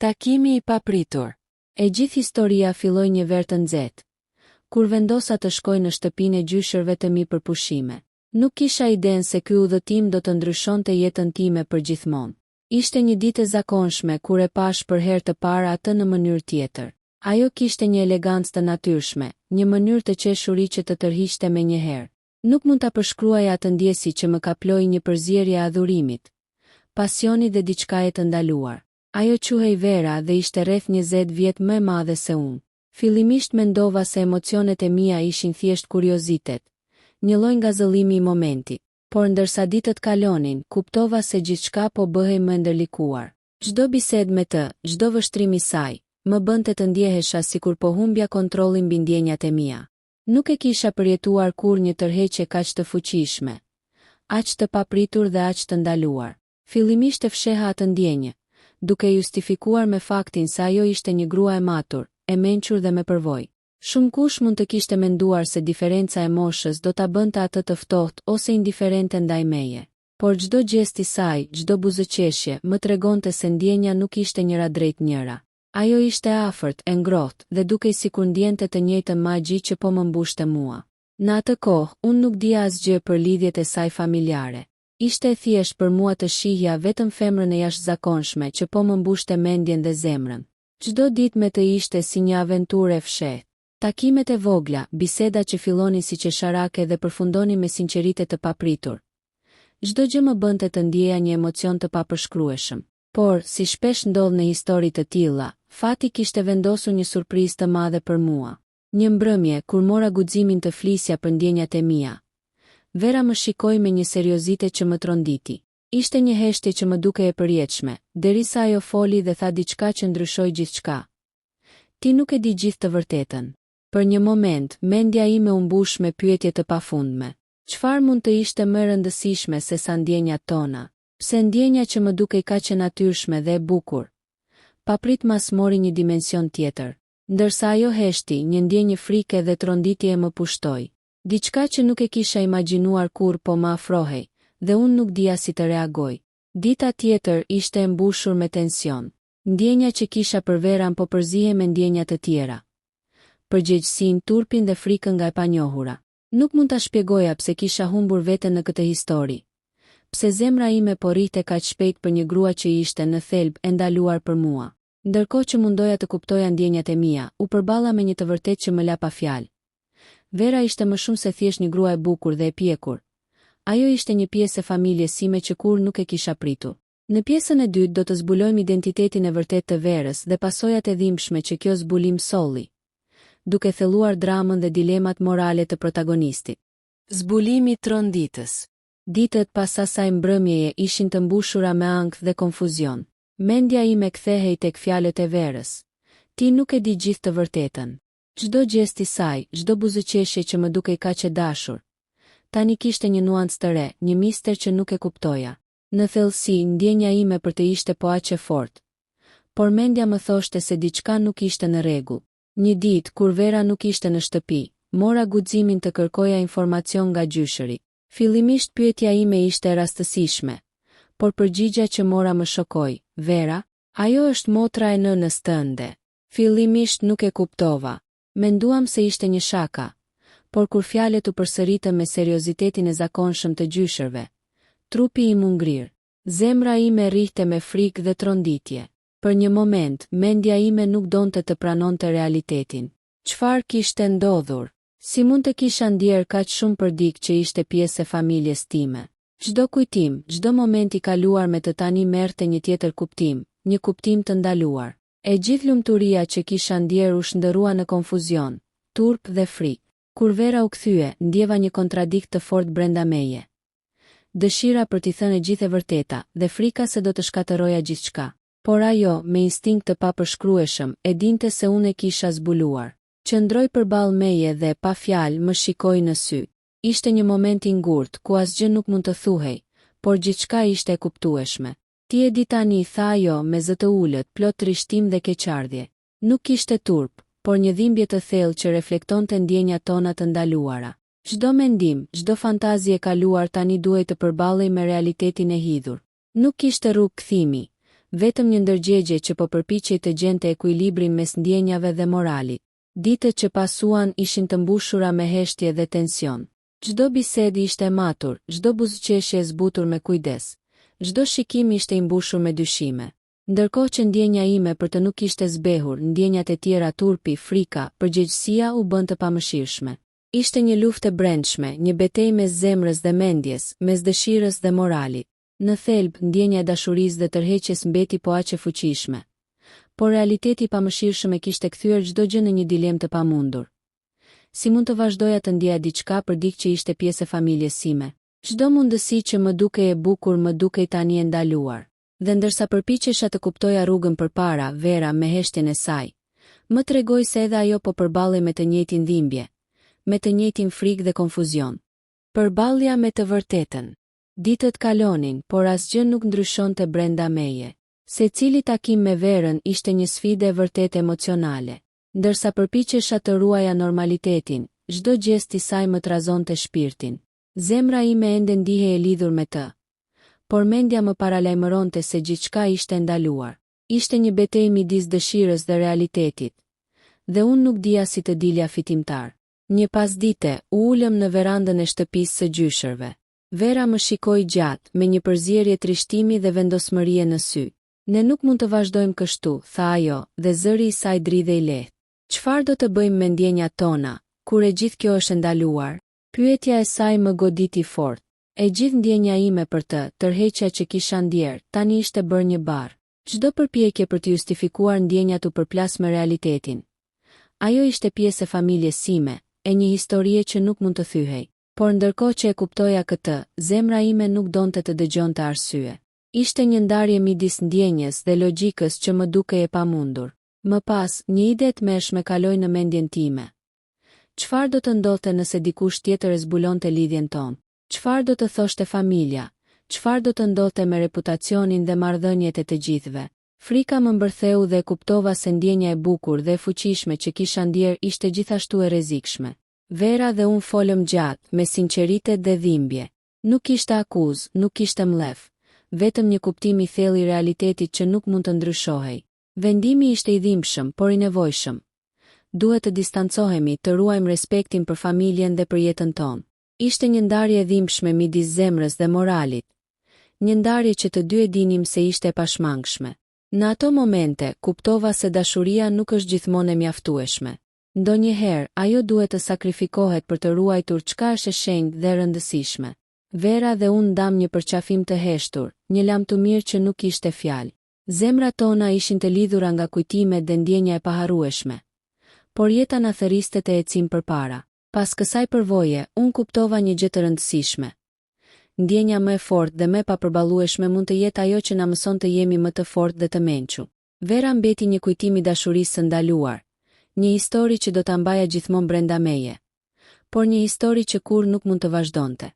Takimi i papritur. E gjithë historia filloi një verë të nxehtë, kur vendosa të shkoj në shtëpinë e gjyshërve të mi për pushime. Nuk kisha idenë se ky udhëtim do të ndryshonte jetën time përgjithmonë. Ishte një ditë e zakonshme kur e pash për herë të parë atë në mënyrë tjetër. Ajo kishte një elegancë të natyrshme, një mënyrë të qeshuri që të tërhiqte menjëherë. Nuk mund ta përshkruaj atë ndjesi që më kaploi një përzierje e adhurimit, pasioni dhe diçkaje të ndaluar. Ajo quhej Vera dhe ishte rreth 20 vjet më e madhe se unë. Fillimisht mendova se emocionet e mia ishin thjesht kuriozitet, një lloj ngazëllimi i momentit, por ndërsa ditët kalonin, kuptova se gjithçka po bëhej më ndërlikuar. Çdo bisedë me të, çdo vështrim i saj, më bënte të ndjehesha sikur po humbja kontrollin mbi ndjenjat e mia. Nuk e kisha përjetuar kur një tërheqje kaq të fuqishme, aq të papritur dhe aq të ndaluar. Fillimisht e fsheha atë ndjenjë, duke justifikuar me faktin se ajo ishte një grua e matur, e mençur dhe me përvojë. Shumë kush mund të kishte menduar se diferenca e moshës do ta bënte atë të ftohtë ose indiferente ndaj meje. Por çdo gjest i saj, çdo buzëqeshje, më tregonte se ndjenja nuk ishte njëra drejt njëra. Ajo ishte afërt, e ngrohtë dhe dukej sikur ndjente të njëjtën magji që po më mbushte mua. Në atë kohë, unë nuk dija asgjë për lidhjet e saj familjare. Ishte e thjesht për mua të shihja vetëm femrën e jashtëzakonshme që po më mbushte mendjen dhe zemrën. Çdo ditë me të ishte si një aventurë e fshehtë. Takimet e vogla, biseda që fillonin si qesharake dhe përfundonin me sinqeritet të papritur. Çdo gjë më bënte të ndjeja një emocion të papërshkrueshëm. Por, si shpesh ndodh në histori të tilla, fati kishte vendosur një surprizë të madhe për mua. Një mbrëmje, kur mora guximin të flisja për ndjenjat e mia, Vera më shikoi me një seriozitet që më tronditi. Ishte një heshtje që më dukej e përjetshme, derisa ajo foli dhe tha diçka që ndryshoi gjithçka. Ti nuk e di gjithë të vërtetën. Për një moment, mendja ime u mbush me pyetje të pafundme. Çfarë mund të ishte më e rëndësishme se sa ndjenjat tona? Pse ndjenja që më dukej kaq e natyrshme dhe e bukur, papritmas mori një dimension tjetër. Ndërsa ajo heshti, një ndjenjë frike dhe tronditje më pushtoi. Diçka që nuk e kisha imagjinuar kur po më afrohej, dhe unë nuk dija si të reagoj. Dita tjetër ishte e mbushur me tension. Ndjenja që kisha për Veran po përzihej me ndjenjat të tjera. Përgjegjësinë, turpin dhe frikën nga e panjohura. Nuk mund ta shpjegoja pse kisha humbur veten në këtë histori. Pse zemra ime po rrihte kaq shpejt për një grua që ishte në thelb e ndaluar për mua. Ndërkohë që mundoja të kuptoja ndjenjat e mia, u përballa me një të vërtetë që më la pa fjalë. Vera ishte më shumë se thjesht një grua e bukur dhe e pjekur. Ajo ishte një pjesë e familjes sime që kur nuk e kisha pritur. Në pjesën e dytë do të zbulojmë identitetin e vërtet të Verës dhe pasojat e dhimbshme që kjo zbulim solli, duke thelluar dramën dhe dilemat morale të protagonistit. Zbulimi tronditës. Ditët pas asaj mbrëmjeje ishin të mbushura me ankth dhe konfuzion. Mendja ime kthehej tek fjalët e Verës. Ti nuk e di gjithë të vërtetën. Çdo gjest i saj, çdo buzëqeshje që më dukej kaq e dashur, tani kishte një nuancë të re, një mister që nuk e kuptoja. Në thellësi, ndjenja ime për të ishte po aq e fortë, por mendja më thoshte se diçka nuk ishte në rregull. Një ditë, kur Vera nuk ishte në shtëpi, mora guximin të kërkoja informacion nga gjyshëri. Fillimisht pyetja ime ishte e rastësishme, por përgjigja që mora më shokoi. Vera, ajo është motra e nënës tënde. Fillimisht nuk e kuptova. Menduam se ishte një shaka, por kur fjalët u përsëritën me seriozitetin e zakonshëm të gjyshërve, trupi im u ngrir. Zemra ime rrihte me frikë dhe tronditje. Për një moment, mendja ime nuk donte të pranonte realitetin. Çfarë kishte ndodhur? Si mund të kisha ndjer kaq shumë për dikë që ishte pjesë e familjes time? Çdo kujtim, çdo moment i kaluar me të tani merrte një tjetër kuptim, një kuptim të ndaluar. E gjithë lumturia që kisha ndjer u shndërrua në konfuzion, turp dhe frikë. Kur Vera u kthye, ndjeva një kontradikt të fortë brenda meje. Dëshira për t'i thënë gjithë e vërteta dhe frika se do të shkatëroja gjithçka. Por ajo, me instinkt të papërshkrueshëm, e dinte se unë e kisha zbuluar. Qëndroi përballë meje dhe pa fjalë më shikoi në sy. Ishte një moment i ngurtë ku asgjë nuk mund të thuhej, por gjithçka ishte e kuptueshme. Ti e di tani, tha ajo me zë të ulët, plot trishtim dhe keqardhje. Nuk kishte turp, por një dhimbje të thellë që reflektonte ndjenjat tona të ndaluara. Çdo mendim, çdo fantazi e kaluar tani duhej të përballej me realitetin e hidhur. Nuk kishte rrugë kthimi. Vetëm një ndërgjegje që po përpiqej të gjente ekuilibrin mes ndjenjave dhe moralit. Ditët që pasuan ishin të mbushura me heshtje dhe tension. Çdo bisedë ishte matur, çdo buzëqeshje e zbutur me kujdes. Çdo shikim ishte i mbushur me dyshime. Ndërkohë që ndjenja ime për të nuk ishte zbehur, ndjenjat e tjera turpi, frika, përgjegjësia u bën të pamëshirshme. Ishte një luftë e brendshme, një betejë mes zemrës dhe mendjes, mes dëshirës dhe moralit. Në thelb, ndjenja e dashurisë dhe tërheqjes mbeti po aq e fuqishme. Por realiteti i pamëshirshëm e kishte kthyer çdo gjë në një dilemë të pamundur. Si mund të vazhdoja të ndjeja diçka për dikë që ishte pjesë e familjes sime? Çdo mundësi që më dukej e bukur më dukej tani e ndaluar. Dhe ndërsa përpiqesha të kuptoja rrugën përpara, Vera me heshtjen e saj, më tregoi se edhe ajo po përballej me të njëjtin dhimbje, me të njëjtin frikë dhe konfuzion. Përballja me të vërtetën. Ditët kalonin, por asgjë nuk ndryshonte brenda meje. Secili takim me Verën ishte një sfidë e vërtetë emocionale. Ndërsa përpiqesha të ruaja normalitetin, çdo gjest i saj më trazonte shpirtin. Zemra ime ende ndihej e lidhur me të. Por mendja më paralajmëronte se gjithçka ishte ndaluar. Ishte një betejë midis dëshirës dhe realitetit. Dhe unë nuk dija si të dilja fitimtar. Një pasdite, u ulëm në verandën e shtëpisë së gjyshërve. Vera më shikoi gjatë, me një përzierje trishtimi dhe vendosmërie në sy. Ne nuk mund të vazhdojmë kështu, tha ajo, dhe zëri i saj dridhej lehtë. Çfarë do të bëjmë me ndjenjat tona, kur e gjithë kjo është ndaluar? Pyetja e saj më goditi fort. E gjithë ndjenja ime për të, tërheqja që kisha ndjer, tani ishte bërë një barr. Çdo përpjekje për të justifikuar ndjenjat u përplas me realitetin. Ajo ishte pjesë e familjes sime, e një historie që nuk mund të thyhej. Por ndërkohë që e kuptoja këtë, zemra ime nuk donte të dëgjonte arsye. Ishte një ndarje midis ndjenjes dhe logjikës që më dukej e pamundur. Më pas, një ide e tmerrshme kaloi në mendjen time. Çfarë do të ndodhte nëse dikush tjetër e zbulonte lidhjen tonë? Çfarë do të thoshte familja? Çfarë do të ndodhte me reputacionin dhe marrëdhëniet e të gjithëve? Frika më mbërtheu dhe e kuptova se ndjenja e bukur dhe e fuqishme që kisha ndjer ishte gjithashtu e rrezikshme. Vera dhe unë folëm gjatë, me sinqeritet dhe dhimbje. Nuk kishte akuzë, nuk kishte mlef. Vetëm një kuptim i thellë i realitetit që nuk mund të ndryshohej. Vendimi ishte i dhimbshëm, por i nevojshëm. Duhet të distancohemi, të ruajmë respektin për familjen dhe për jetën tonë. Ishte një ndarje e dhimbshme midis zemrës dhe moralit. Një ndarje që të dy e dinim se ishte e pashmangshme. Në ato momente, kuptova se dashuria nuk është gjithmonë e mjaftueshme. Ndonjëherë, ajo duhet të sakrifikohet për të ruajtur çka është e shenjtë dhe rëndësishme. Vera dhe unë ndam një përqafim të heshtur, një lam të mirë që nuk ishte fjalë. Zemrat tona ishin të lidhura nga kujtimet dhe ndjenja e paharrueshme. Por jeta na thërriste të ecim përpara. Pas kësaj përvoje, unë kuptova një gjë të rëndësishme. Ndjenja më e fortë dhe më e papërballueshme mund të jetë ajo që na mëson të jemi më të fortë dhe të mençur. Vera mbeti një kujtim i dashurisë së ndaluar, një histori që do ta mbaja gjithmonë brenda meje, por një histori që kur nuk mund të vazhdonte.